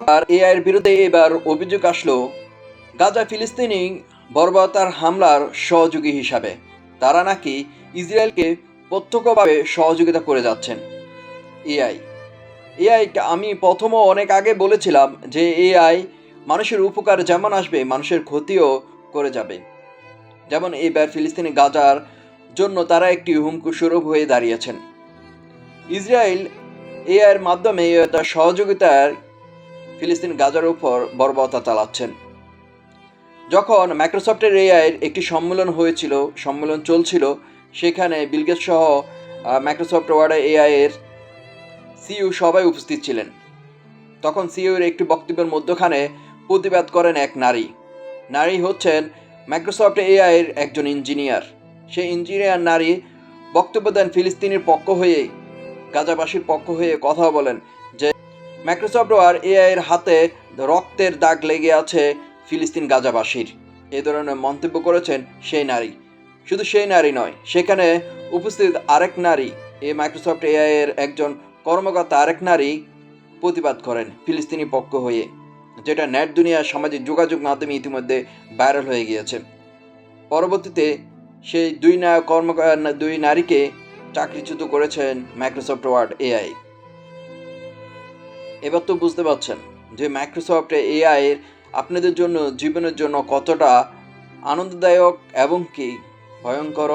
আর AI এর বিরুদ্ধে এবার অভিযোগ আসলো গাজা ফিলিস্তিনি বর্বরতার হামলার সহযোগী হিসাবে। তারা নাকি ইসরায়েলকে প্রত্যক্ষভাবে সহযোগিতা করে যাচ্ছেন। এআই এআই আমি প্রথমও অনেক আগে বলেছিলাম যে এআই মানুষের উপকার যেমন আসবে, মানুষের ক্ষতিও করে যাবে। যেমন এবার ফিলিস্তিনি গাজার জন্য তারা একটি হুমকি স্বরূপ হয়ে দাঁড়িয়েছেন। ইসরায়েল এআইয়ের মাধ্যমে তার সহযোগিতার ফিলিস্তিন গাজার উপর বর্বরতা চালাচ্ছেন। যখন মাইক্রোসফটের এআইয়ের একটি সম্মেলন চলছিল, সেখানে বিল গেটস সহ মাইক্রোসফট ওয়ার্ড এআইয়ের সিইও সবাই উপস্থিত ছিলেন। তখন সিইওর একটি বক্তব্যের মধ্যখানে প্রতিবাদ করেন এক নারী হচ্ছেন মাইক্রোসফট এআইয়ের একজন ইঞ্জিনিয়ার। সেই ইঞ্জিনিয়ার নারী বক্তব্য দেন ফিলিস্তিনের পক্ষ হয়ে, গাজাবাসীর পক্ষ হয়ে কথা বলেন যে মাইক্রোসফট ওয়ার্ড এআইয়ের হাতে রক্তের দাগ লেগে আছে ফিলিস্তিন গাজাবাসীর। এ ধরনের মন্তব্য করেছেন সেই নারী। শুধু সেই নারী নয়, সেখানে উপস্থিত আরেক নারী, এই মাইক্রোসফট এআইয়ের একজন কর্মকর্তা আরেক নারী প্রতিবাদ করেন ফিলিস্তিনি পক্ষ হয়ে, যেটা নেট দুনিয়ার সামাজিক যোগাযোগ মাধ্যমে ইতিমধ্যে ভাইরাল হয়ে গিয়েছে। পরবর্তীতে সেই দুই নারীকে চাকরিচ্যুত করেছেন মাইক্রোসফট ওয়ার্ড এআই। এবার তো বুঝতে পারছেন যে মাইক্রোসফট এআই আপনাদের জন্য, জীবনের জন্য কতটা আনন্দদায়ক এবং কি ভয়ঙ্কর।